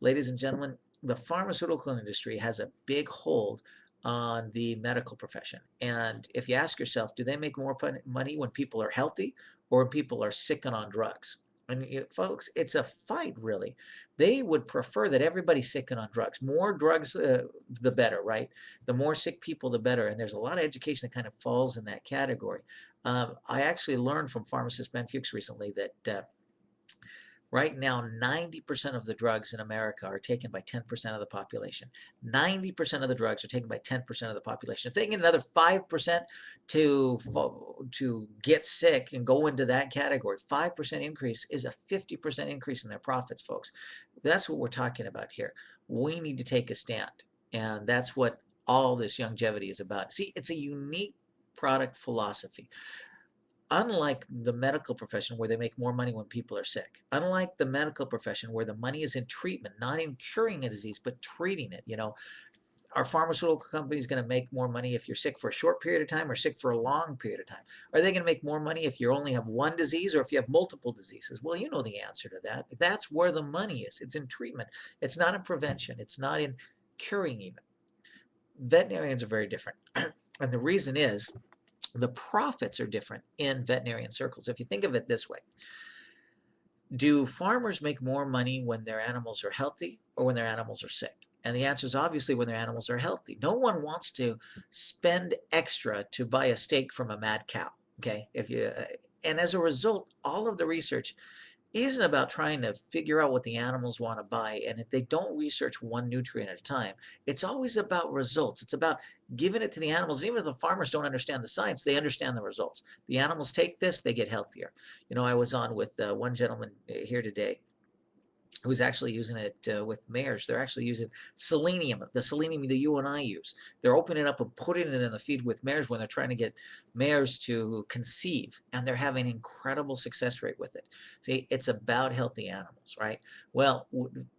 ladies and gentlemen, the pharmaceutical industry has a big hold on the medical profession. And if you ask yourself, do they make more money when people are healthy or when people are sick and on drugs? And folks, it's a fight, really. They would prefer that everybody's sick and on drugs. More drugs, the better, right? The more sick people, the better. And there's a lot of education that kind of falls in that category. I actually learned from pharmacist Ben Fuchs recently that right now, 90% of the drugs in America are taken by 10% of the population. 90% of the drugs are taken by 10% of the population. If they get another 5% to get sick and go into that category, 5% increase is a 50% increase in their profits, folks. That's what we're talking about here. We need to take a stand, and that's what all this longevity is about. See, it's a unique product philosophy. Unlike the medical profession where they make more money when people are sick, unlike the medical profession where the money is in treatment, not in curing a disease, but treating it. Our pharmaceutical company is going to make more money if you're sick for a short period of time or sick for a long period of time? Are they going to make more money if you only have one disease or if you have multiple diseases? Well, you know the answer to that. That's where the money is. It's in treatment. It's not in prevention. It's not in curing even. Veterinarians are very different. And the reason is, the profits are different in veterinarian circles. If you think of it this way, do farmers make more money when their animals are healthy or when their animals are sick? And the answer is obviously when their animals are healthy. No one wants to spend extra to buy a steak from a mad cow. Okay, and as a result, all of the research isn't about trying to figure out what the animals want to buy, and if they don't research one nutrient at a time. It's always about results. It's about giving it to the animals. Even if the farmers don't understand the science, they understand the results. The animals take this, they get healthier. I was on with one gentleman here today who's actually using it with mares. They're actually using selenium, the selenium that you and I use. They're opening it up and putting it in the feed with mares when they're trying to get mares to conceive, and they're having incredible success rate with it. See, it's about healthy animals, right? Well,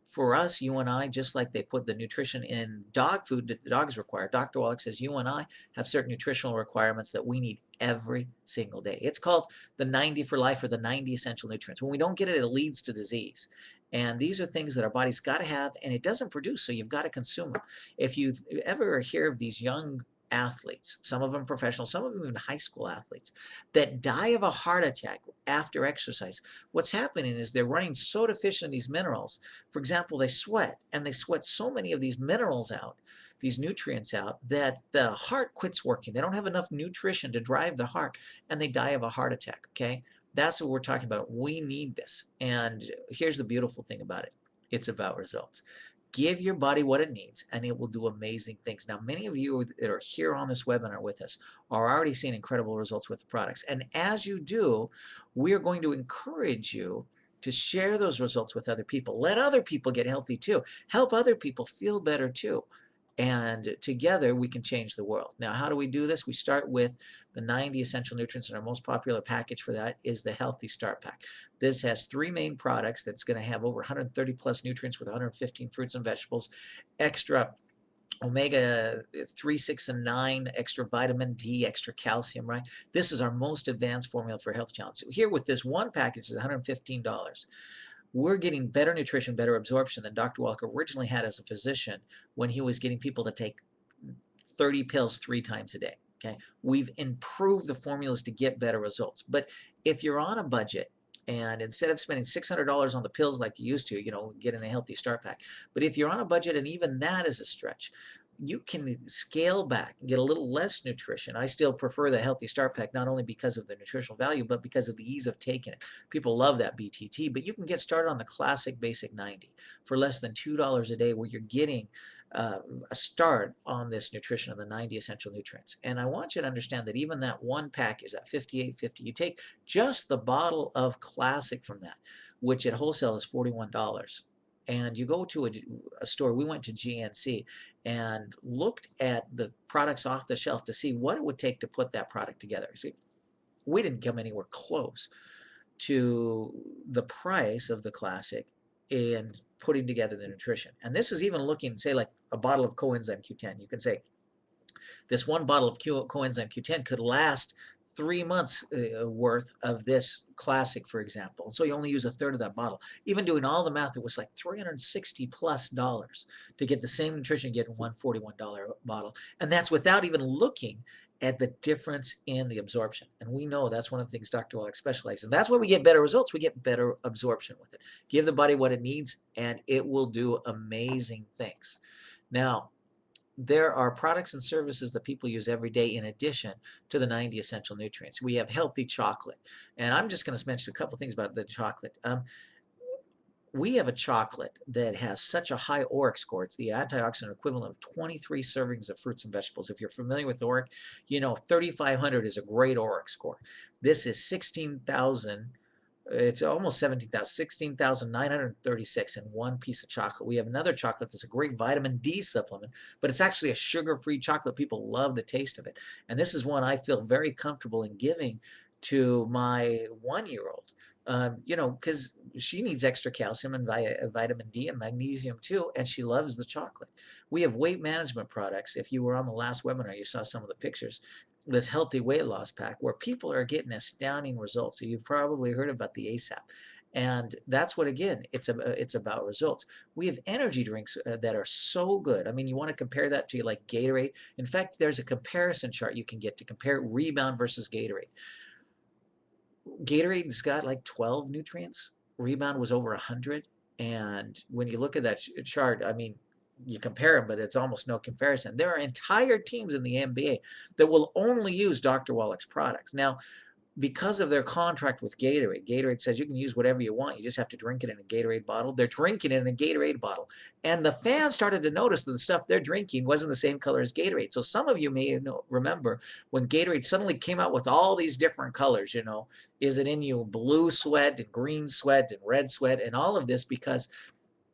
for us, you and I, just like they put the nutrition in dog food that the dogs require, Dr. Wallach says you and I have certain nutritional requirements that we need every single day. It's called the 90 for life, or the 90 essential nutrients. When we don't get it, it leads to disease. And these are things that our body's got to have, and it doesn't produce, so you've got to consume them. If you ever hear of these young athletes, some of them professional, some of them even high school athletes, that die of a heart attack after exercise, what's happening is they're running so deficient in these minerals. For example, they sweat, and they sweat so many of these minerals out, these nutrients out, that the heart quits working. They don't have enough nutrition to drive the heart, and they die of a heart attack, okay? That's what we're talking about. We need this. And here's the beautiful thing about it. It's about results. Give your body what it needs, and it will do amazing things. Now, many of you that are here on this webinar with us are already seeing incredible results with the products. And as you do, we are going to encourage you to share those results with other people. Let other people get healthy too. Help other people feel better too. And together we can change the world. Now, how do we do this? We start with the 90 essential nutrients, and our most popular package for that is the Healthy Start Pack. This has 3 main products that's going to have over 130 plus nutrients with 115 fruits and vegetables, extra omega 3, 6, and 9, extra vitamin D, extra calcium, right? This is our most advanced formula for health challenge. Here with this one package is $115. We're getting better nutrition, better absorption than Dr. Walker originally had as a physician when he was getting people to take 30 pills 3 times a day. Okay, we've improved the formulas to get better results. But if you're on a budget, and instead of spending $600 on the pills like you used to, getting a Healthy Start Pack, but if you're on a budget and even that is a stretch, you can scale back and get a little less nutrition. I still prefer the Healthy Start Pack, not only because of the nutritional value, but because of the ease of taking it. People love that BTT, but you can get started on the classic basic 90 for less than $2 a day, where you're getting a start on this nutrition of the 90 essential nutrients. And I want you to understand that even that one package, that $58.50, you take just the bottle of classic from that, which at wholesale is $41. And you go to a store, we went to GNC and looked at the products off the shelf to see what it would take to put that product together. See, we didn't come anywhere close to the price of the classic in putting together the nutrition. And this is even looking, say, like a bottle of coenzyme Q10. You can say this one bottle of coenzyme Q10 could last 3 months worth of this classic, for example. So you only use a third of that bottle. Even doing all the math, it was like $360+ to get the same nutrition you get in one $41 bottle. And that's without even looking at the difference in the absorption. And we know that's one of the things Dr. Wallach specializes in. That's why we get better results. We get better absorption with it. Give the body what it needs, and it will do amazing things. Now, there are products and services that people use every day in addition to the 90 essential nutrients. We have healthy chocolate. And I'm just going to mention a couple things about the chocolate. We have a chocolate that has such a high ORAC score. It's the antioxidant equivalent of 23 servings of fruits and vegetables. If you're familiar with ORAC, you know 3,500 is a great ORAC score. This is 16,000. It's almost 17,000, 16,936 in one piece of chocolate. We have another chocolate that's a great vitamin D supplement, but it's actually a sugar-free chocolate. People love the taste of it. And this is one I feel very comfortable in giving to my 1-year-old. You know, because she needs extra calcium and vitamin D and magnesium too, and she loves the chocolate. We have weight management products. If you were on the last webinar, you saw some of the pictures. This healthy weight loss pack where people are getting astounding results. So you've probably heard about the ASAP. And that's what, again, it's about results. We have energy drinks that are so good. I mean, you want to compare that to like Gatorade. In fact, there's a comparison chart you can get to compare Rebound versus Gatorade. Gatorade's got like 12 nutrients. Rebound was over 100. And when you look at that chart, I mean, you compare them, but it's almost no comparison. There are entire teams in the NBA that will only use Dr. Wallach's products. Now, because of their contract with Gatorade, Gatorade says you can use whatever you want. You just have to drink it in a Gatorade bottle. They're drinking it in a Gatorade bottle. And the fans started to notice that the stuff they're drinking wasn't the same color as Gatorade. So some of you may remember when Gatorade suddenly came out with all these different colors, you know, is it in you blue sweat and green sweat and red sweat and all of this because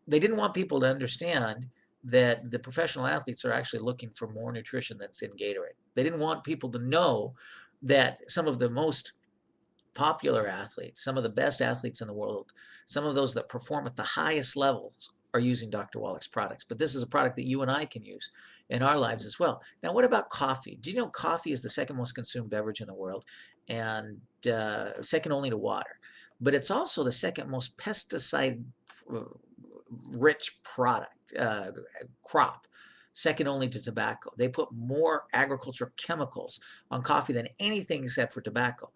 they didn't want people to understand that the professional athletes are actually looking for more nutrition that's in Gatorade. They didn't want people to know that some of the most popular athletes, some of the best athletes in the world, some of those that perform at the highest levels are using Dr. Wallach's products. But this is a product that you and I can use in our lives as well. Now, what about coffee? Do you know coffee is the second most consumed beverage in the world and second only to water? But it's also the second most pesticide rich crop, second only to tobacco. They put more agricultural chemicals on coffee than anything except for tobacco.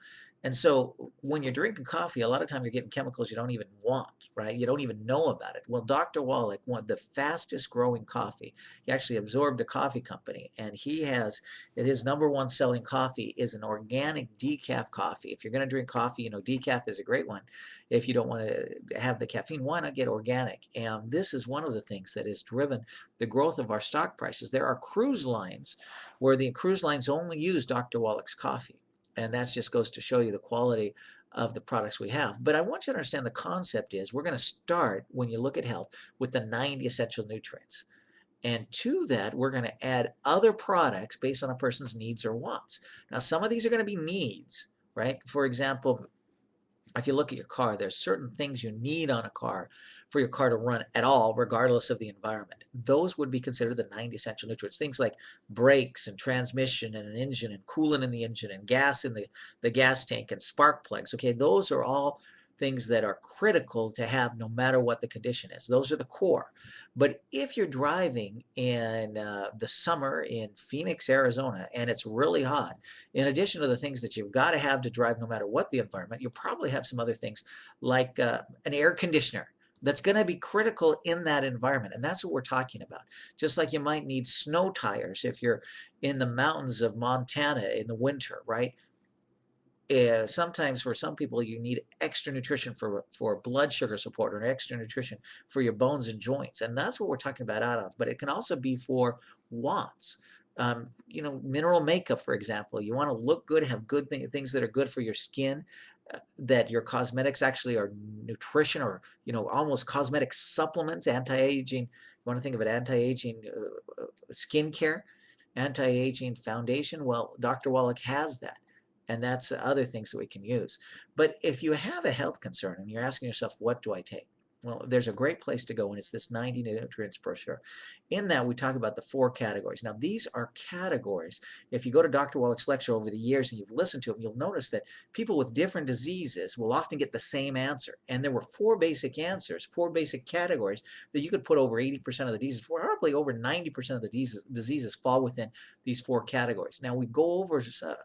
And so when you're drinking coffee, a lot of time you're getting chemicals you don't even want, right? You don't even know about it. Well, Dr. Wallach, one of the fastest growing coffee, he actually absorbed a coffee company, and he has, his number one selling coffee is an organic decaf coffee. If you're going to drink coffee, you know, decaf is a great one. If you don't want to have the caffeine, why not get organic? And this is one of the things that has driven the growth of our stock prices. There are cruise lines where the cruise lines only use Dr. Wallach's coffee. And that just goes to show you the quality of the products we have. But I want you to understand the concept is we're going to start, when you look at health, with the 90 essential nutrients. And to that, we're going to add other products based on a person's needs or wants. Now, some of these are going to be needs, right? For example, if you look at your car, there's certain things you need on a car for your car to run at all, regardless of the environment. Those would be considered the 90 essential nutrients. Things like brakes and transmission and an engine and coolant in the engine and gas in the gas tank and spark plugs. Okay, those are all things that are critical to have no matter what the condition is. Those are the core. But if you're driving in the summer in Phoenix, Arizona, and it's really hot, in addition to the things that you've got to have to drive no matter what the environment, you'll probably have some other things like an air conditioner that's going to be critical in that environment. And that's what we're talking about. Just like you might need snow tires if you're in the mountains of Montana in the winter, right? Sometimes for some people you need extra nutrition for blood sugar support or extra nutrition for your bones and joints, and that's what we're talking about add-ons. But it can also be for wants. You know, mineral makeup, for example. You want to look good, have good things that are good for your skin, that your cosmetics actually are nutrition or, you know, almost cosmetic supplements, anti-aging. You want to think of it, anti-aging skincare, anti-aging foundation. Well, Dr. Wallach has that. And that's other things that we can use. But if you have a health concern and you're asking yourself, what do I take? Well, there's a great place to go, and it's this 90 nutrients brochure. In that, we talk about the 4 categories. Now, these are categories. If you go to Dr. Wallach's lecture over the years and you've listened to him, you'll notice that people with different diseases will often get the same answer. And there were 4 basic answers, 4 basic categories that you could put over 80% of the diseases. Probably over 90% of the diseases fall within these 4 categories. Now, we go over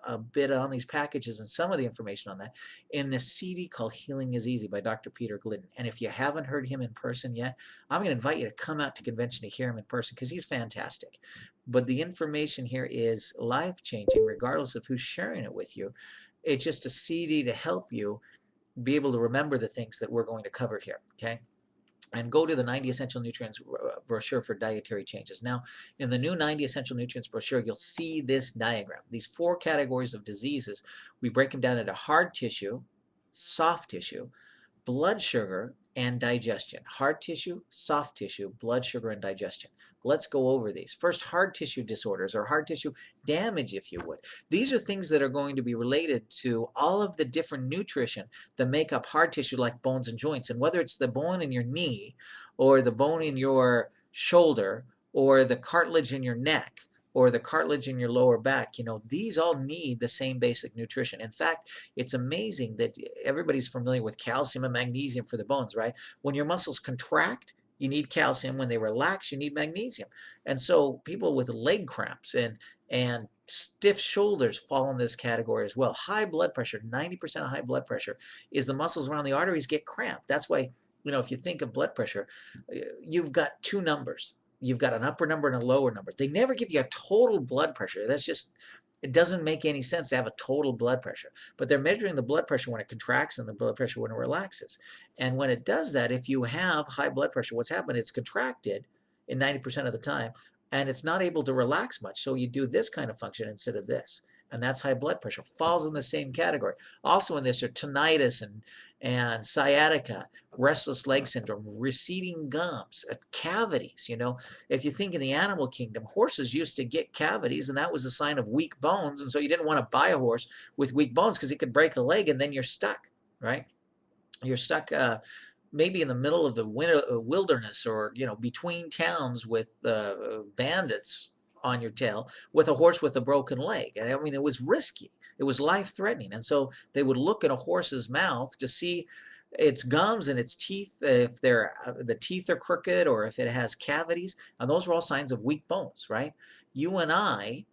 a bit on these packages and some of the information on that in this CD called Healing is Easy by Dr. Peter Glidden. And if you haven't heard him in person yet, I'm going to invite you to come out to convention to hear him in person because he's fantastic. But the information here is life-changing regardless of who's sharing it with you. It's just a CD to help you be able to remember the things that we're going to cover here, okay? And go to the 90 Essential Nutrients brochure for dietary changes. Now, in the new 90 Essential Nutrients brochure, you'll see this diagram. These 4 categories of diseases, we break them down into hard tissue, soft tissue, blood sugar, and digestion. Hard tissue, soft tissue, blood sugar, and digestion. Let's go over these. First, hard tissue disorders, or hard tissue damage, if you would. These are things that are going to be related to all of the different nutrition that make up hard tissue, like bones and joints. And whether it's the bone in your knee, or the bone in your shoulder, or the cartilage in your neck, or the cartilage in your lower back, you know, these all need the same basic nutrition. In fact, it's amazing that everybody's familiar with calcium and magnesium for the bones, right? When your muscles contract, you need calcium. When they relax, you need magnesium. And so people with leg cramps and stiff shoulders fall in this category as well. High blood pressure, 90% of high blood pressure is the muscles around the arteries get cramped. That's why, you know, if you think of blood pressure, you've got 2 numbers. You've got an upper number and a lower number. They never give you a total blood pressure. That's just, it doesn't make any sense to have a total blood pressure. But they're measuring the blood pressure when it contracts and the blood pressure when it relaxes. And when it does that, if you have high blood pressure, what's happened, it's contracted in 90% of the time, and it's not able to relax much. So you do this kind of function instead of this. And that's high blood pressure. Falls in the same category. Also in this are tinnitus and sciatica, restless leg syndrome, receding gums, cavities. You know, if you think in the animal kingdom, horses used to get cavities, and that was a sign of weak bones. And so you didn't want to buy a horse with weak bones because it could break a leg and then you're stuck, right? You're stuck maybe in the middle of the wilderness, or, you know, between towns with bandits on your tail with a horse with a broken leg. And I mean, it was risky. It was life-threatening. And so they would look at a horse's mouth to see its gums and its teeth, if the teeth are crooked or if it has cavities. And those were all signs of weak bones, right? You and I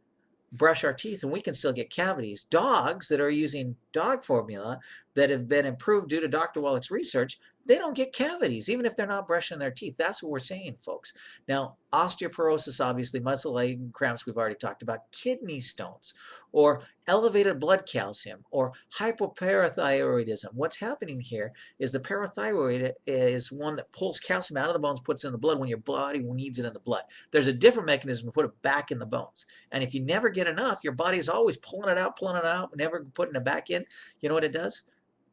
brush our teeth and we can still get cavities. Dogs that are using dog formula that have been improved due to Dr. Wallach's research, they don't get cavities, even if they're not brushing their teeth. That's what we're saying, folks. Now, osteoporosis, obviously, muscle leg cramps, we've already talked about, kidney stones, or elevated blood calcium, or hypoparathyroidism. What's happening here is the parathyroid is one that pulls calcium out of the bones, puts it in the blood when your body needs it in the blood. There's a different mechanism to put it back in the bones. And if you never get enough, your body is always pulling it out, never putting it back in. You know what it does?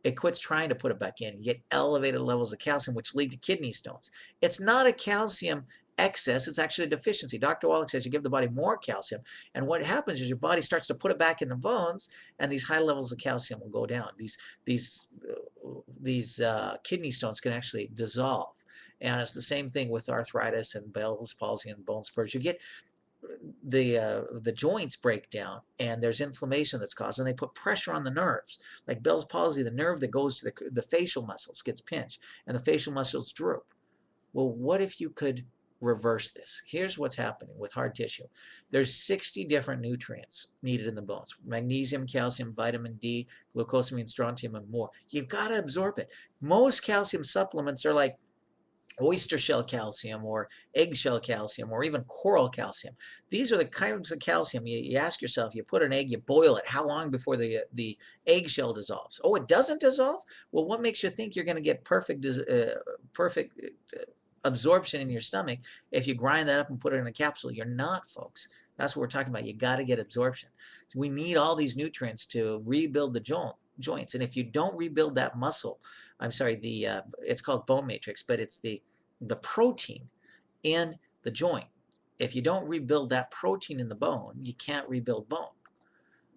It quits trying to put it back in. You get elevated levels of calcium, which lead to kidney stones. It's not a calcium excess, it's actually a deficiency. Dr. Wallach says you give the body more calcium, and what happens is your body starts to put it back in the bones, and these high levels of calcium will go down. These kidney stones can actually dissolve. And it's the same thing with arthritis and Bell's palsy and bone spurs. You get the joints break down, and there's inflammation that's caused, and they put pressure on the nerves. Like Bell's palsy, the nerve that goes to the facial muscles gets pinched, and the facial muscles droop. Well, what if you could reverse this? Here's what's happening with hard tissue. There's 60 different nutrients needed in the bones: magnesium, calcium, vitamin D, glucosamine, strontium, and more. You've got to absorb it. Most calcium supplements are like oyster shell calcium or eggshell calcium or even coral calcium. These are the kinds of calcium you ask yourself, you put an egg, you boil it, how long before the eggshell dissolves? Oh, it doesn't dissolve? Well, what makes you think you're going to get perfect absorption in your stomach if you grind that up and put it in a capsule? You're not, folks. That's what we're talking about. You got to get absorption. So we need all these nutrients to rebuild the joints. And if you don't rebuild that muscle, I'm sorry, it's called bone matrix, but it's the protein in the joint. If you don't rebuild that protein in the bone, you can't rebuild bone.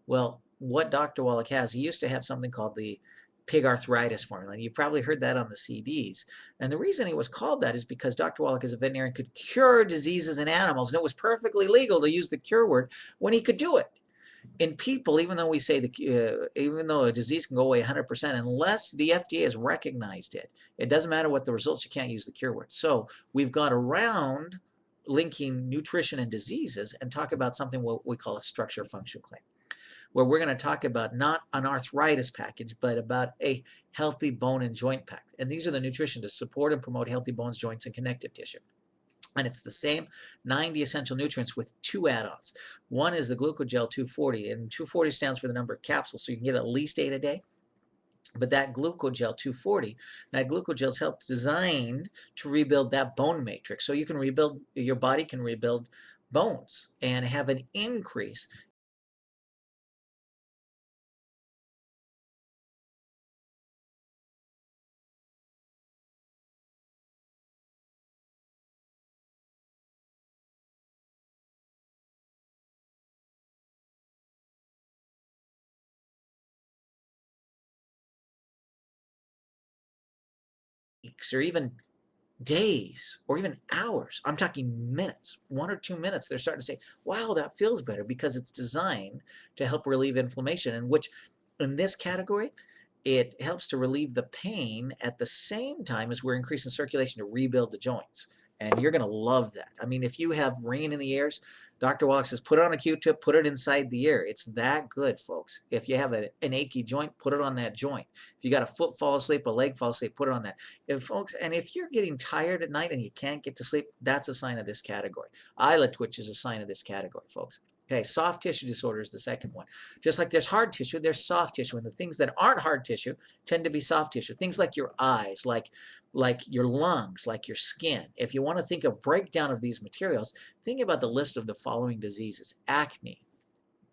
Well, what Dr. Wallach has, he used to have something called the pig arthritis formula. And you've probably heard that on the CDs. And the reason it was called that is because Dr. Wallach, as a veterinarian, could cure diseases in animals, and it was perfectly legal to use the cure word when he could do it. In people, even though we say even though a disease can go away 100%, unless the FDA has recognized it, it doesn't matter what the results, you can't use the cure word. So we've gone around linking nutrition and diseases and talk about something what we call a structure function claim, where we're going to talk about not an arthritis package, but about a healthy bone and joint pack. And these are the nutrition to support and promote healthy bones, joints, and connective tissue. And it's the same 90 essential nutrients with 2 add-ons. One is the Glucogel 240, and 240 stands for the number of capsules, so you can get at least 8 a day. But that Glucogel 240, that Glucogel is helped designed to rebuild that bone matrix. So you can rebuild, your body can rebuild bones and have an increase or even days or even hours. I'm talking minutes, 1 or 2 minutes. They're starting to say, wow, that feels better, because it's designed to help relieve inflammation, and which in this category, it helps to relieve the pain at the same time as we're increasing circulation to rebuild the joints. And you're going to love that. I mean, if you have ringing in the ears, Dr. Wallach says, put it on a Q-tip, put it inside the ear. It's that good, folks. If you have an achy joint, put it on that joint. If you got a foot fall asleep, a leg fall asleep, put it on that. If you're getting tired at night and you can't get to sleep, that's a sign of this category. Eyelid twitch is a sign of this category, folks. Okay, soft tissue disorder is the second one. Just like there's hard tissue, there's soft tissue. And the things that aren't hard tissue tend to be soft tissue. Things like your eyes, like your lungs, like your skin. If you want to think of breakdown of these materials, think about the list of the following diseases: acne,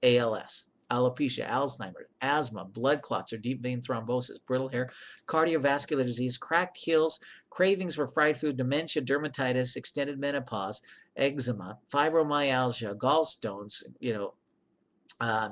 ALS, alopecia, Alzheimer's, asthma, blood clots or deep vein thrombosis, brittle hair, cardiovascular disease, cracked heels, cravings for fried food, dementia, dermatitis, extended menopause, eczema, fibromyalgia, gallstones,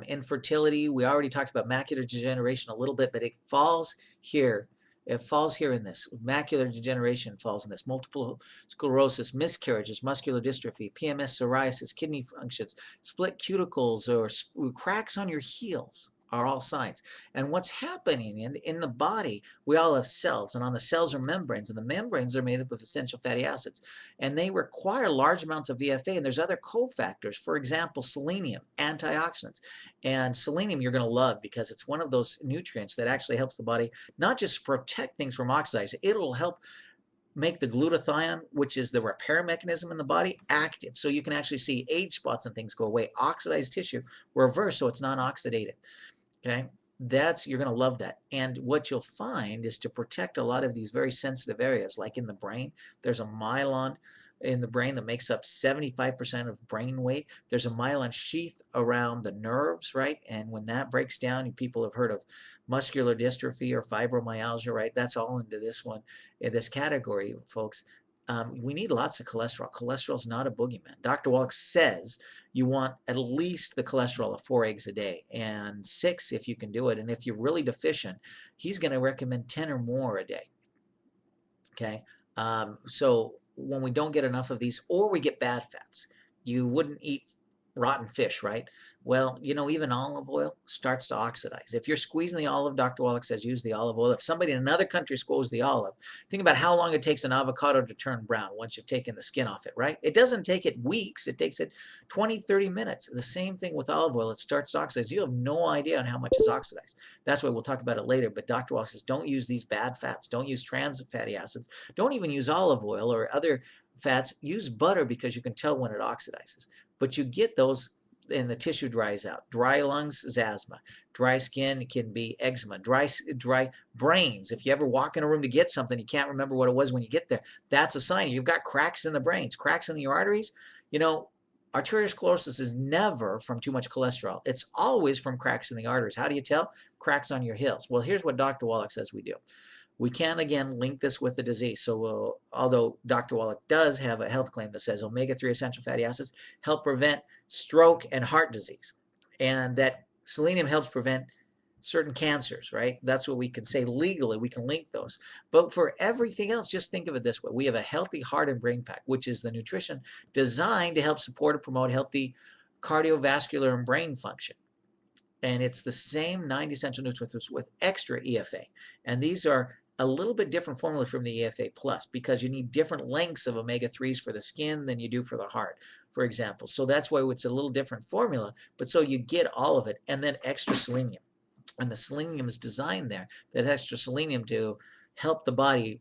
infertility. We already talked about macular degeneration a little bit, but it falls here. It falls here in this. Macular degeneration falls in this. Multiple sclerosis, miscarriages, muscular dystrophy, PMS, psoriasis, kidney functions, split cuticles, or cracks on your heels are all signs. And what's happening in the body, we all have cells, and on the cells are membranes, and the membranes are made up of essential fatty acids, and they require large amounts of VFA, and there's other cofactors. For example, selenium, antioxidants. And selenium you're going to love, because it's one of those nutrients that actually helps the body not just protect things from oxidizing, it'll help make the glutathione, which is the repair mechanism in the body, active. So you can actually see age spots and things go away. Oxidized tissue reverse, so it's non-oxidative. Okay, you're going to love that. And what you'll find is to protect a lot of these very sensitive areas, like in the brain, there's a myelin in the brain that makes up 75% of brain weight. There's a myelin sheath around the nerves, right? And when that breaks down, people have heard of muscular dystrophy or fibromyalgia, right? That's all into this one, in this category, folks. We need lots of cholesterol. Cholesterol is not a boogeyman. Dr. Wallach says you want at least the cholesterol of 4 eggs a day, and 6 if you can do it. And if you're really deficient, he's going to recommend 10 or more a day. Okay, so when we don't get enough of these, or we get bad fats, you wouldn't eat rotten fish, right? Well, even olive oil starts to oxidize. If you're squeezing the olive, Dr. Wallach says use the olive oil. If somebody in another country squeezes the olive, think about how long it takes an avocado to turn brown once you've taken the skin off it, right? It doesn't take it weeks. It takes it 20, 30 minutes. The same thing with olive oil. It starts to oxidize. You have no idea on how much is oxidized. That's why we'll talk about it later. But Dr. Wallach says don't use these bad fats. Don't use trans fatty acids. Don't even use olive oil or other fats. Use butter, because you can tell when it oxidizes. But you get those and the tissue dries out. Dry lungs is asthma. Dry skin can be eczema. Dry brains. If you ever walk in a room to get something, you can't remember what it was when you get there, that's a sign you've got cracks in the brains, cracks in the arteries. Arteriosclerosis is never from too much cholesterol. It's always from cracks in the arteries. How do you tell? Cracks on your heels. Well, here's what Dr. Wallach says we do. We can, again, link this with the disease. So although Dr. Wallach does have a health claim that says omega-3 essential fatty acids help prevent stroke and heart disease, and that selenium helps prevent certain cancers, right? That's what we can say legally. We can link those. But for everything else, just think of it this way. We have a healthy heart and brain pack, which is the nutrition designed to help support and promote healthy cardiovascular and brain function. And it's the same 9 essential nutrients with extra EFA. And these are a little bit different formula from the EFA Plus because you need different lengths of omega-3s for the skin than you do for the heart, for example. So that's why it's a little different formula, but so you get all of it. And then extra selenium. And the selenium is designed there, that extra selenium to help the body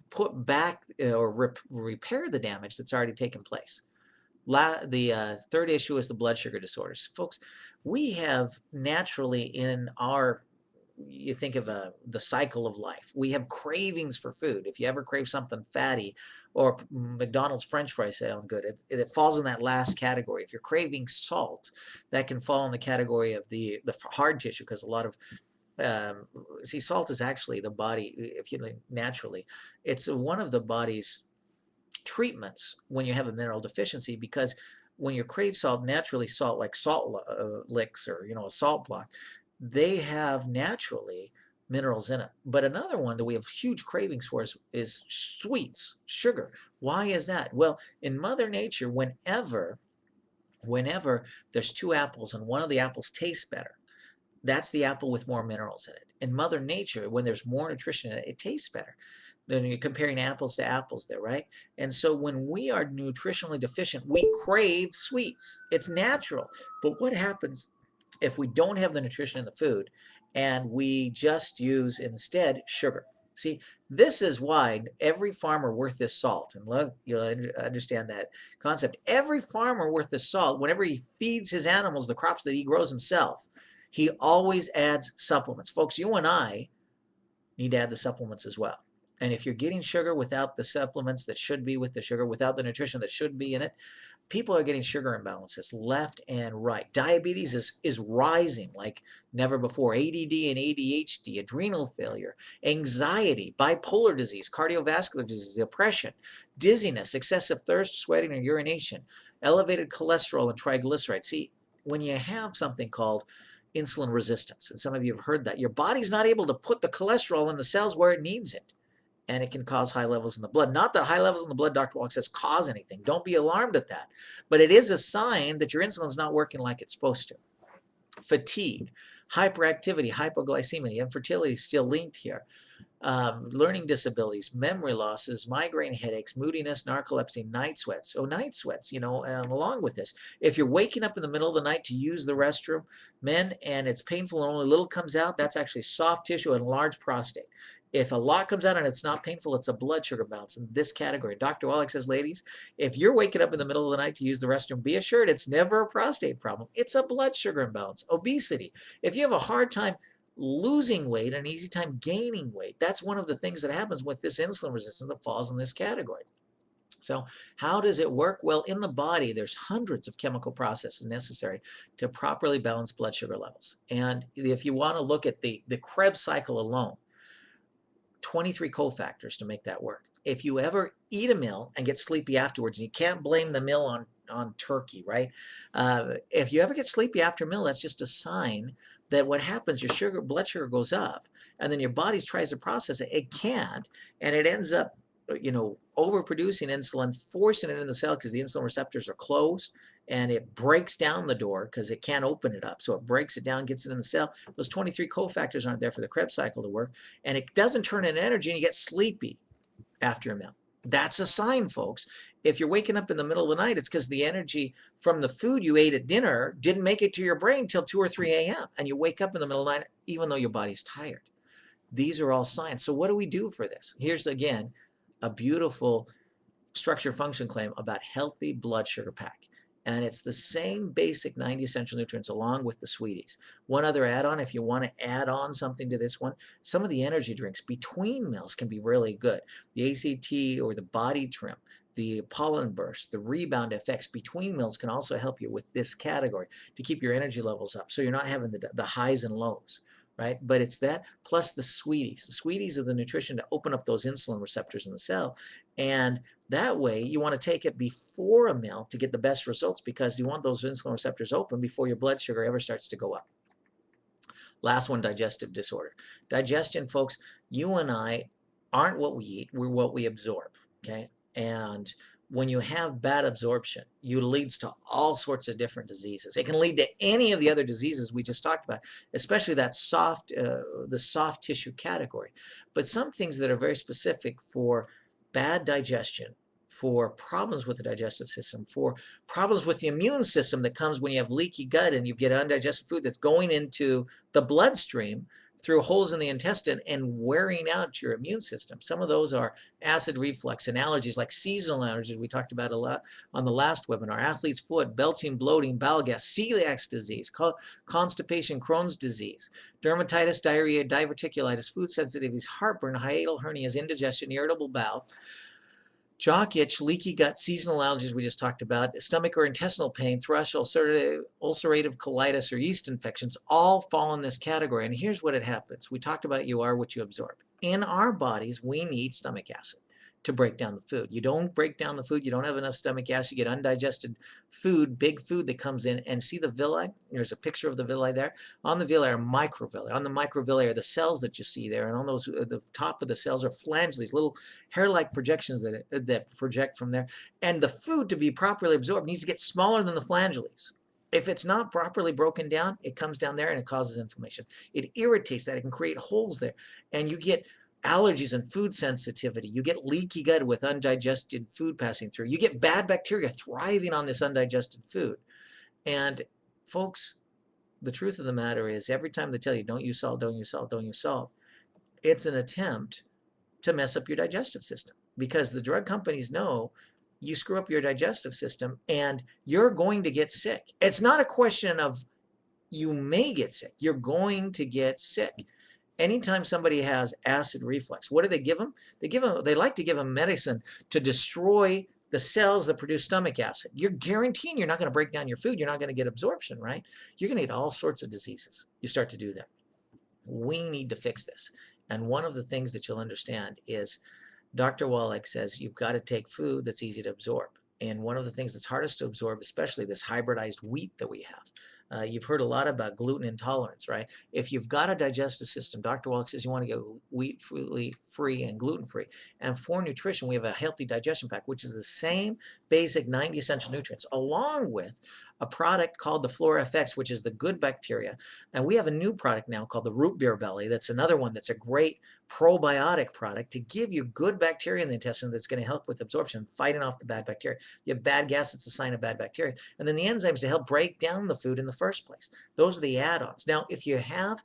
put back or repair the damage that's already taken place. The third issue is the blood sugar disorders. Folks, we have naturally in our, you think of the cycle of life, we have cravings for food. If you ever crave something fatty, or McDonald's French fries sound good, it falls in that last category. If you're craving salt, that can fall in the category of the hard tissue, because a lot of see, salt is actually the body, if you naturally, it's one of the body's treatments when you have a mineral deficiency, because when you crave salt, naturally salt, like salt licks or a salt block, they have naturally minerals in it. But another one that we have huge cravings for is sweets, sugar. Why is that? Well, in Mother Nature, whenever there's two apples and one of the apples tastes better, that's the apple with more minerals in it. In Mother Nature, when there's more nutrition in it, it tastes better. Then you're comparing apples to apples there, right? And so when we are nutritionally deficient, we crave sweets. It's natural. But what happens if we don't have the nutrition in the food and we just use instead sugar? See, this is why every farmer worth his salt, and look, you'll understand that concept. Every farmer worth his salt, whenever he feeds his animals the crops that he grows himself, he always adds supplements. Folks, you and I need to add the supplements as well. And if you're getting sugar without the supplements that should be with the sugar, without the nutrition that should be in it, people are getting sugar imbalances left and right. Diabetes is rising like never before. ADD and ADHD, adrenal failure, anxiety, bipolar disease, cardiovascular disease, depression, dizziness, excessive thirst, sweating, or urination, elevated cholesterol and triglycerides. See, when you have something called insulin resistance, and some of you have heard that, your body's not able to put the cholesterol in the cells where it needs it. And it can cause high levels in the blood. Not that high levels in the blood, Dr. Walk says, cause anything. Don't be alarmed at that. But it is a sign that your insulin's not working like it's supposed to. Fatigue, hyperactivity, hypoglycemia, infertility is still linked here. Learning disabilities, memory losses, migraine headaches, moodiness, narcolepsy, night sweats. Oh, night sweats, and along with this, if you're waking up in the middle of the night to use the restroom, men, and it's painful and only little comes out, that's actually soft tissue and large prostate. If a lot comes out and it's not painful, it's a blood sugar balance in this category. Dr. Wallach says, ladies, if you're waking up in the middle of the night to use the restroom, be assured it's never a prostate problem. It's a blood sugar imbalance. Obesity. If you have a hard time losing weight and an easy time gaining weight, that's one of the things that happens with this insulin resistance that falls in this category. So how does it work? Well, in the body, there's hundreds of chemical processes necessary to properly balance blood sugar levels. And if you want to look at the Krebs cycle alone, 23 cofactors to make that work. If you ever eat a meal and get sleepy afterwards, and you can't blame the meal on turkey, right? If you ever get sleepy after a meal, that's just a sign that what happens, your blood sugar goes up, and then your body tries to process it. It can't, and it ends up, overproducing insulin, forcing it in the cell because the insulin receptors are closed, and it breaks down the door because it can't open it up. So it breaks it down, gets it in the cell. Those 23 cofactors aren't there for the Krebs cycle to work, and it doesn't turn into energy, and you get sleepy after a meal. That's a sign, folks. If you're waking up in the middle of the night, it's because the energy from the food you ate at dinner didn't make it to your brain till 2 or 3 a.m. And you wake up in the middle of the night even though your body's tired. These are all signs. So what do we do for this? Here's, again, a beautiful structure function claim about healthy blood sugar pack. And it's the same basic 90 essential nutrients along with the sweeties. One other add-on, if you want to add on something to this one, some of the energy drinks between meals can be really good. The ACT or the body trim, the pollen burst, the rebound effects between meals can also help you with this category to keep your energy levels up so you're not having the highs and lows. Right? But it's that plus the sweeties. The sweeties are the nutrition to open up those insulin receptors in the cell. And that way you want to take it before a meal to get the best results because you want those insulin receptors open before your blood sugar ever starts to go up. Last one, digestive disorder. Digestion, folks, you and I aren't what we eat, we're what we absorb, okay? And when you have bad absorption, it leads to all sorts of different diseases. It can lead to any of the other diseases we just talked about, especially that the soft tissue category. But some things that are very specific for bad digestion, for problems with the digestive system, for problems with the immune system that comes when you have leaky gut and you get undigested food that's going into the bloodstream through holes in the intestine and wearing out your immune system. Some of those are acid reflux and allergies like seasonal allergies we talked about a lot on the last webinar, athlete's foot, belching, bloating, bowel gas, celiac disease, constipation, Crohn's disease, dermatitis, diarrhea, diverticulitis, food sensitivities, heartburn, hiatal hernias, indigestion, irritable bowel, jock itch, leaky gut, seasonal allergies we just talked about, stomach or intestinal pain, thrush, ulcerative colitis, or yeast infections all fall in this category. And here's what it happens. We talked about you are what you absorb. In our bodies, we need stomach acid to break down the food. You don't break down the food, you don't have enough stomach acid, you get undigested food, big food that comes in. And see the villi? There's a picture of the villi there. On the villi are microvilli. On the microvilli are the cells that you see there. And on those, the top of the cells are phalanges, these little hair-like projections that project from there. And the food, to be properly absorbed, needs to get smaller than the phalanges. If it's not properly broken down, it comes down there and it causes inflammation. It irritates that. It can create holes there. And you get allergies and food sensitivity. You get leaky gut with undigested food passing through. You get bad bacteria thriving on this undigested food. And folks, the truth of the matter is every time they tell you, don't use salt, don't use salt, don't use salt, it's an attempt to mess up your digestive system, because the drug companies know you screw up your digestive system and you're going to get sick. It's not a question of you may get sick. You're going to get sick. Anytime somebody has acid reflux, what do they give them? They like to give them medicine to destroy the cells that produce stomach acid. You're guaranteeing you're not going to break down your food. You're not going to get absorption, right? You're going to get all sorts of diseases. You start to do that. We need to fix this. And one of the things that you'll understand is Dr. Wallach says you've got to take food that's easy to absorb. And one of the things that's hardest to absorb, especially this hybridized wheat that we have. You've heard a lot about gluten intolerance, right? If you've got a digestive system, Dr. Wallach says you want to go wheat-free and gluten-free. And for nutrition, we have a healthy digestion pack, which is the same basic 90 essential nutrients, along with a product called the Flora FX, which is the good bacteria. And we have a new product now called the Root Beer Belly. That's another one that's a great probiotic product to give you good bacteria in the intestine that's going to help with absorption, fighting off the bad bacteria. You have bad gas, it's a sign of bad bacteria. And then the enzymes to help break down the food in the first place. Those are the add-ons. Now, if you have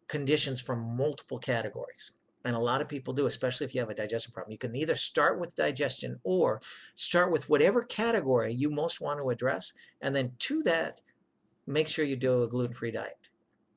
conditions from multiple categories, and a lot of people do, especially if you have a digestion problem, you can either start with digestion or start with whatever category you most want to address. And then to that, make sure you do a gluten-free diet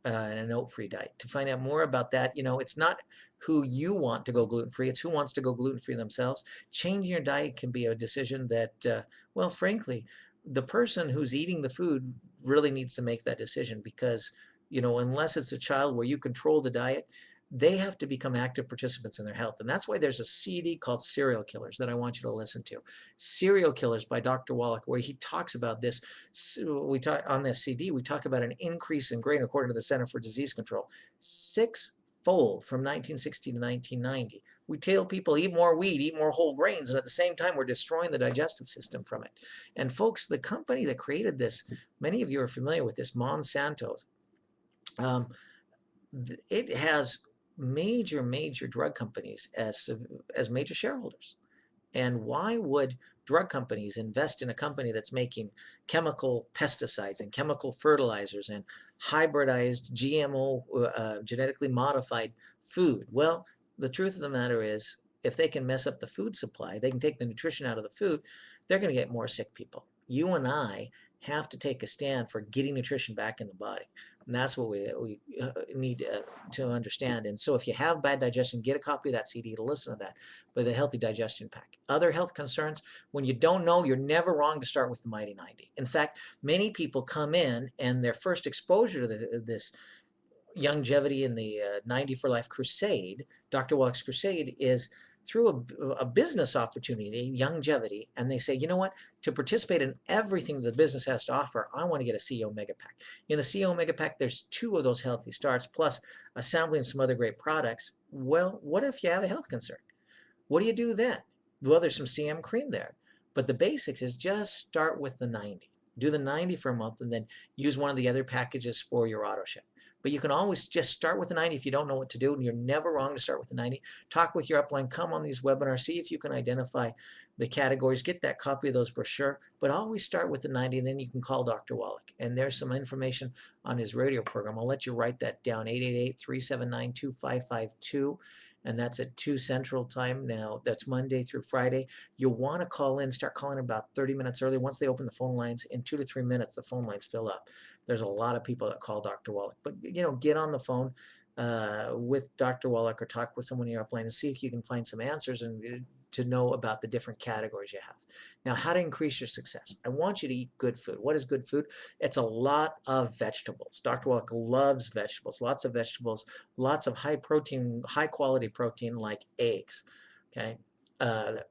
and an oat-free diet. To find out more about that, it's not who you want to go gluten-free, it's who wants to go gluten-free themselves. Changing your diet can be a decision that, well, frankly, the person who's eating the food really needs to make that decision, because, unless it's a child where you control the diet, they have to become active participants in their health. And that's why there's a CD called Serial Killers that I want you to listen to. Serial Killers by Dr. Wallach, where he talks about this. On this CD, we talk about an increase in grain, according to the Center for Disease Control, 6-fold from 1960 to 1990. We tell people, eat more wheat, eat more whole grains, and at the same time, we're destroying the digestive system from it. And folks, the company that created this, many of you are familiar with this, Monsanto, it has major drug companies as major shareholders. And why would drug companies invest in a company that's making chemical pesticides and chemical fertilizers and hybridized GMO, genetically modified food? Well, the truth of the matter is, if they can mess up the food supply, they can take the nutrition out of the food, they're going to get more sick people. You and I have to take a stand for getting nutrition back in the body. And that's what we need to understand. And so if you have bad digestion, get a copy of that CD to listen to that, with a healthy digestion pack. Other health concerns, when you don't know, you're never wrong to start with the Mighty 90. In fact, many people come in and their first exposure to this Youngevity in the 90 for Life crusade, Dr. Wallach's crusade, is through a business opportunity, Youngevity, and they say, you know what, to participate in everything the business has to offer, I want to get a CEO Mega Pack. In the CEO Mega Pack, there's 2 of those healthy starts plus a sampling of some other great products. Well, what if you have a health concern? What do you do then? Well, there's some CM cream there, but the basics is just start with the 90. Do the 90 for a month and then use one of the other packages for your auto ship. But you can always just start with the 90 if you don't know what to do, and you're never wrong to start with the 90. Talk with your upline, come on these webinars, see if you can identify the categories, get that copy of those brochure, but always start with the 90, and then you can call Dr. Wallach. And there's some information on his radio program. I'll let you write that down, 888-379-2552. And that's at 2 Central Time now. That's Monday through Friday. You'll want to call in, start calling about 30 minutes early. Once they open the phone lines, in 2 to 3 minutes, the phone lines fill up. There's a lot of people that call Dr. Wallach. But, you know, get on the phone with Dr. Wallach or talk with someone in your upline and see if you can find some answers and to know about the different categories you have. Now, how to increase your success. I want you to eat good food. What is good food? It's a lot of vegetables. Dr. Wallach loves vegetables, lots of vegetables, lots of high protein, high quality protein like eggs, okay?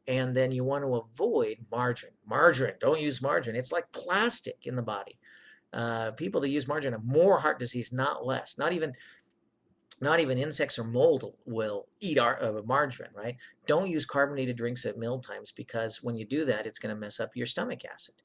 And then you want to avoid margarine. Margarine, don't use margarine. It's like plastic in the body. People that use margarine have more heart disease, not less. Not even insects or mold will eat our margarine, right? Don't use carbonated drinks at meal times, because when you do that, it's going to mess up your stomach acid.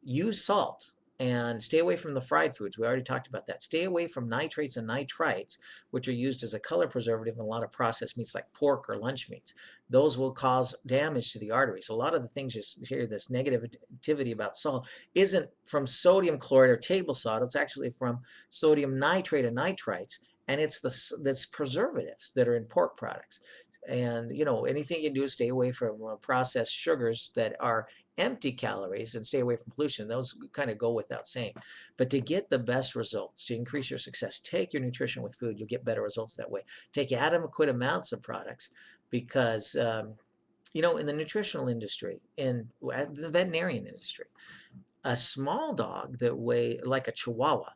Use salt and stay away from the fried foods. We already talked about that. Stay away from nitrates and nitrites, which are used as a color preservative in a lot of processed meats like pork or lunch meats. Those will cause damage to the arteries. A lot of the things you hear, this negativity about salt, isn't from sodium chloride or table salt. It's actually from sodium nitrate and nitrites. And that's preservatives that are in pork products. And, you know, anything you do is stay away from processed sugars that are empty calories and stay away from pollution. Those kind of go without saying. But to get the best results, to increase your success, take your nutrition with food. You'll get better results that way. Take adequate amounts of products because, you know, in the nutritional industry, in the veterinarian industry, a small dog that weighs like a Chihuahua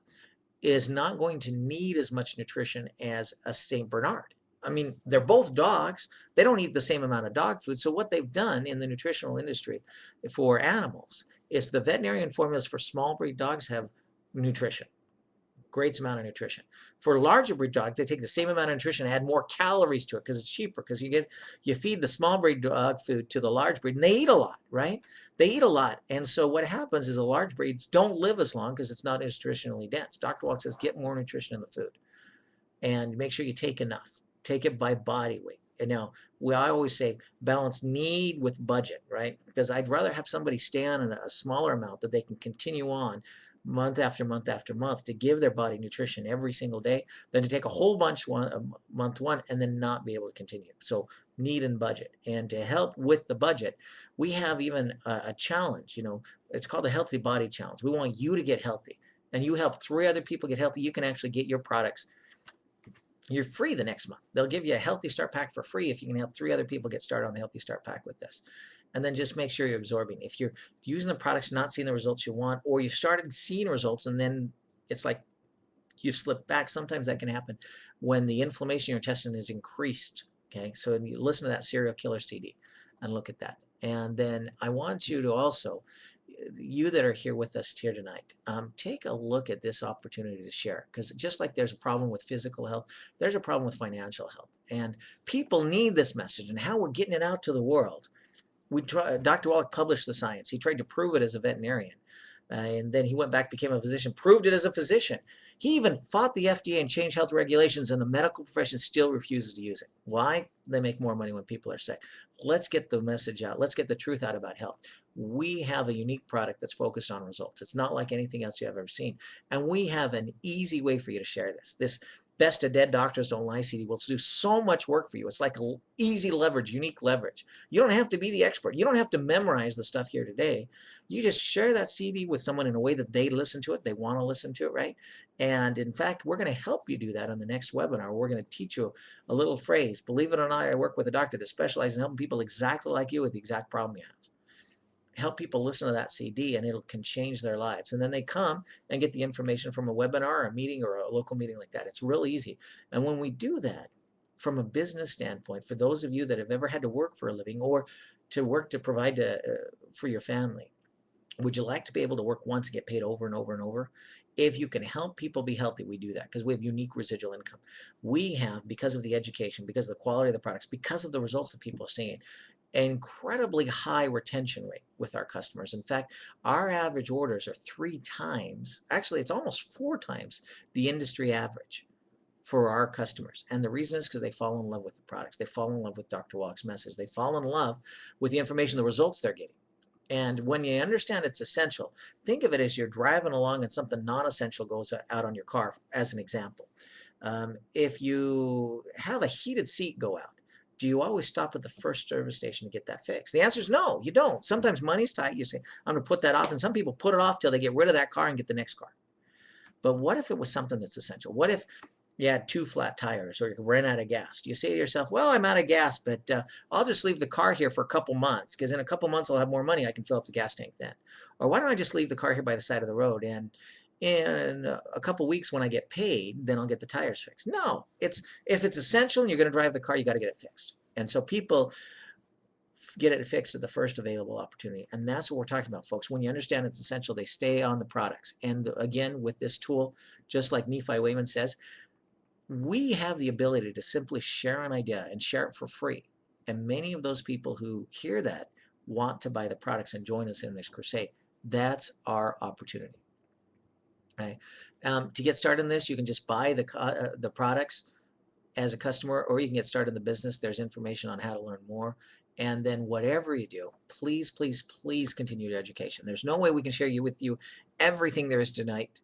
is not going to need as much nutrition as a St. Bernard. I mean, they're both dogs. They don't eat the same amount of dog food. So what they've done in the nutritional industry for animals is the veterinarian formulas for small breed dogs have nutrition, great amount of nutrition. For larger breed dogs, they take the same amount of nutrition and add more calories to it because it's cheaper, because you feed the small breed dog food to the large breed, and they eat a lot, right? They eat a lot. And so what happens is the large breeds don't live as long because it's not nutritionally dense. Dr. Wallach says get more nutrition in the food and make sure you take enough. Take it by body weight. And now, I always say balance need with budget, right? Because I'd rather have somebody stay on a smaller amount that they can continue on month after month after month to give their body nutrition every single day than to take a whole bunch month one and then not be able to continue. So need and budget. And to help with the budget, we have even a challenge, you know, it's called the Healthy Body Challenge. We want you to get healthy, and you help 3 other people get healthy. You can actually get your products. You're free the next month. They'll give you a Healthy Start Pack for free if you can help 3 other people get started on the Healthy Start Pack with this. And then just make sure you're absorbing. If you're using the products, not seeing the results you want, or you started seeing results and then it's like you slip back, sometimes that can happen when the inflammation in your intestine is increased. Okay, so you listen to that Serial Killer CD and look at that. And then I want you to also, you that are here with us here tonight, take a look at this opportunity to share, because just like there's a problem with physical health, there's a problem with financial health, and people need this message. And how we're getting it out to the world, Dr. Wallach published the science. He tried to prove it as a veterinarian, and then he went back, became a physician, proved it as a physician. He even fought the FDA and changed health regulations, and the medical profession still refuses to use it. Why? They make more money when people are sick. Let's get the message out. Let's get the truth out about health. We have a unique product that's focused on results. It's not like anything else you have ever seen. And we have an easy way for you to share this. This Best of Dead Doctors Don't Lie CD will do so much work for you. It's like easy leverage, unique leverage. You don't have to be the expert. You don't have to memorize the stuff here today. You just share that CD with someone in a way that they listen to it, they want to listen to it, right? And in fact, we're going to help you do that on the next webinar. We're going to teach you a little phrase. Believe it or not, I work with a doctor that specializes in helping people exactly like you with the exact problem you have. Help people listen to that CD, and it can change their lives. And then they come and get the information from a webinar, or a meeting, or a local meeting like that. It's real easy. And when we do that, from a business standpoint, for those of you that have ever had to work for a living or to work to provide for your family, would you like to be able to work once and get paid over and over and over? If you can help people be healthy, we do that because we have unique residual income. We have, because of the education, because of the quality of the products, because of the results that people are seeing, an incredibly high retention rate with our customers. In fact, our average orders are 3 times, actually it's almost 4 times the industry average for our customers. And the reason is because they fall in love with the products. They fall in love with Dr. Wallach's message. They fall in love with the information, the results they're getting. And when you understand it's essential, think of it as you're driving along and something non-essential goes out on your car, as an example. If you have a heated seat go out, do you always stop at the first service station to get that fixed? The answer is no, you don't. Sometimes money's tight. You say, I'm going to put that off. And some people put it off till they get rid of that car and get the next car. But what if it was something that's essential? What if you had 2 flat tires or you ran out of gas? Do you say to yourself, well, I'm out of gas, but I'll just leave the car here for a couple months because in a couple months I'll have more money. I can fill up the gas tank then. Or why don't I just leave the car here by the side of the road, and in a couple weeks when I get paid, then I'll get the tires fixed? No, if it's essential and you're going to drive the car, you got to get it fixed. And so people get it fixed at the first available opportunity. And that's what we're talking about, folks. When you understand it's essential, they stay on the products. And again, with this tool, just like Nephi Wayman says, we have the ability to simply share an idea and share it for free. And many of those people who hear that want to buy the products and join us in this crusade. That's our opportunity. Right? To get started in this, you can just buy the products as a customer, or you can get started in the business. There's information on how to learn more. And then whatever you do, please, please, please continue your education. There's no way we can share with you everything there is tonight.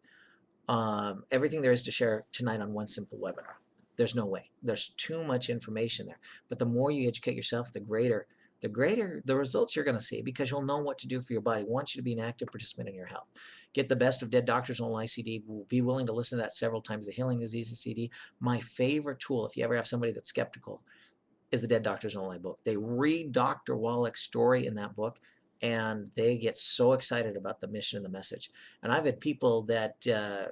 Everything there is to share tonight on one simple webinar. There's no way. There's too much information there. But the more you educate yourself, the greater the results you're going to see, because you'll know what to do for your body. We want you to be an active participant in your health. Get the Best of Dead Doctors Online CD. We'll be willing to listen to that several times. The Healing Diseases CD. My favorite tool, if you ever have somebody that's skeptical, is the Dead Doctors Online book. They read Dr. Wallach's story in that book, and they get so excited about the mission and the message. And I've had people that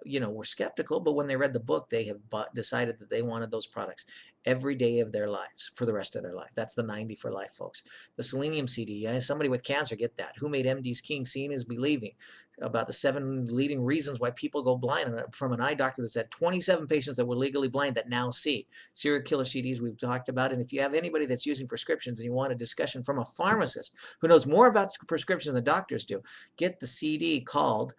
were skeptical, but when they read the book, they have decided that they wanted those products every day of their lives for the rest of their life. That's the 90 for life, folks. The Selenium CD, somebody with cancer, get that. Who Made MDs King? Seeing is Believing. About the 7 leading reasons why people go blind, and from an eye doctor that said 27 patients that were legally blind that now see. Serial killer CDs we've talked about. And if you have anybody that's using prescriptions and you want a discussion from a pharmacist who knows more about prescriptions than doctors do, get the CD called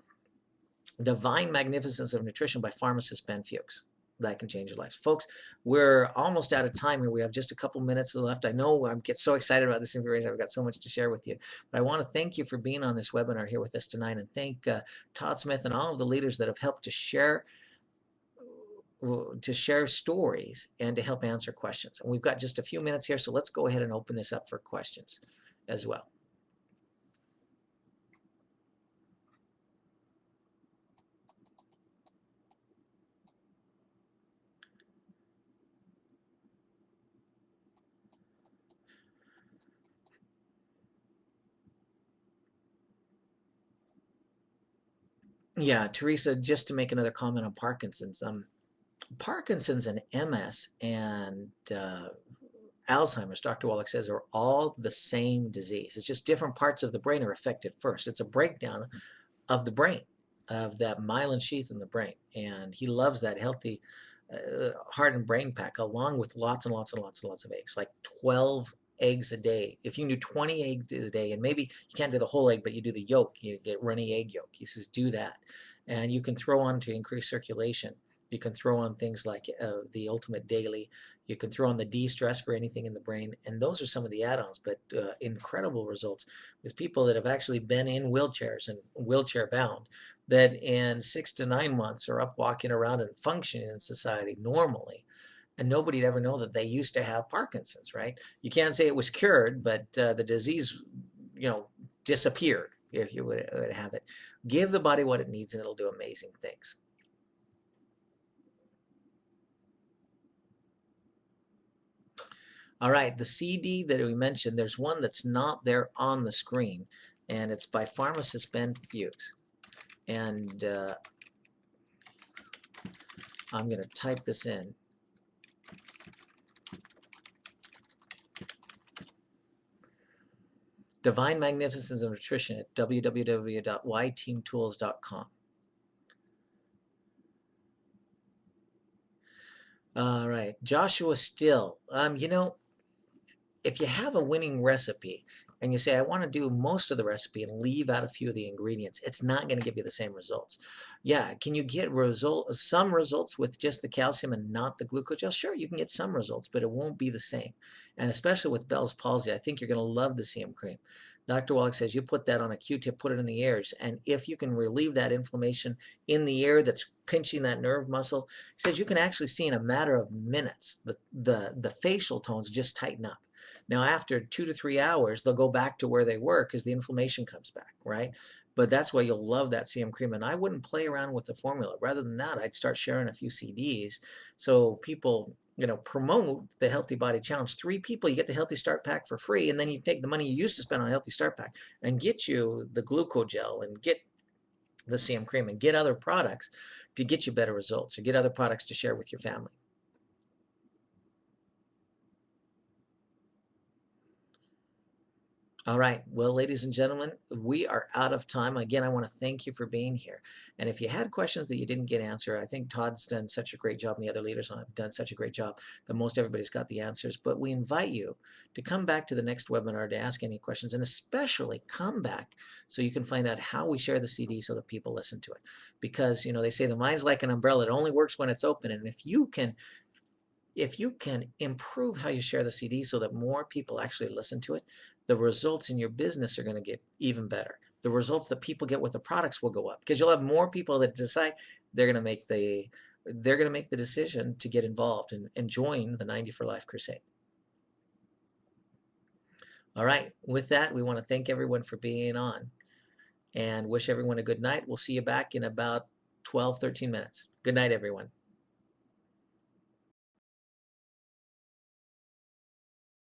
Divine Magnificence of Nutrition by pharmacist Ben Fuchs. That can change your life. Folks, we're almost out of time here. We have just a couple minutes left. I know I get so excited about this information. I've got so much to share with you. But I want to thank you for being on this webinar here with us tonight, and thank Todd Smith and all of the leaders that have helped to share stories and to help answer questions. And we've got just a few minutes here, so let's go ahead and open this up for questions as well. Yeah, Teresa, just to make another comment on Parkinson's. Parkinson's and MS and Alzheimer's, Dr. Wallach says, are all the same disease. It's just different parts of the brain are affected first. It's a breakdown of the brain, of that myelin sheath in the brain. And he loves that healthy heart and brain pack, along with lots and lots and lots and lots of eggs, like 12 eggs a day. If you can do 20 eggs a day, and maybe you can't do the whole egg, but you do the yolk, you get runny egg yolk. He says, do that. And you can throw on to increase circulation. You can throw on things like the Ultimate Daily. You can throw on the de-stress for anything in the brain. And those are some of the add-ons, but incredible results with people that have actually been in wheelchairs and wheelchair bound, that in 6 to 9 months are up walking around and functioning in society normally. And nobody'd ever know that they used to have Parkinson's, right? You can't say it was cured, but the disease, disappeared if you would have it. Give the body what it needs and it'll do amazing things. All right, the CD that we mentioned, there's one that's not there on the screen, and it's by pharmacist Ben Fuchs. And I'm going to type this in. Divine Magnificence of Nutrition at www.yteamtools.com. All right, Joshua Still. If you have a winning recipe and you say, I want to do most of the recipe and leave out a few of the ingredients, it's not going to give you the same results. Yeah, can you get some results with just the calcium and not the glucogel? Sure, you can get some results, but it won't be the same. And especially with Bell's palsy, I think you're going to love the CM cream. Dr. Wallach says you put that on a Q-tip, put it in the ears, and if you can relieve that inflammation in the ear that's pinching that nerve muscle, he says you can actually see in a matter of minutes the facial tones just tighten up. Now, after 2 to 3 hours, they'll go back to where they were because the inflammation comes back, right? But that's why you'll love that CM cream. And I wouldn't play around with the formula. Rather than that, I'd start sharing a few CDs so people, promote the Healthy Body Challenge. 3 people, you get the Healthy Start Pack for free, and then you take the money you used to spend on a Healthy Start Pack and get you the glucogel and get the CM cream and get other products to get you better results or get other products to share with your family. All right. Well, ladies and gentlemen, we are out of time. Again, I want to thank you for being here. And if you had questions that you didn't get answered, I think Todd's done such a great job and the other leaders have done such a great job that most everybody's got the answers. But we invite you to come back to the next webinar to ask any questions, and especially come back so you can find out how we share the CD so that people listen to it. Because, they say the mind's like an umbrella. It only works when it's open. And if you can improve how you share the CD so that more people actually listen to it, the results in your business are going to get even better. The results that people get with the products will go up because you'll have more people that decide they're going to make the decision to get involved and join the 90 for Life Crusade. All right. With that, we want to thank everyone for being on and wish everyone a good night. We'll see you back in about 12, 13 minutes. Good night, everyone.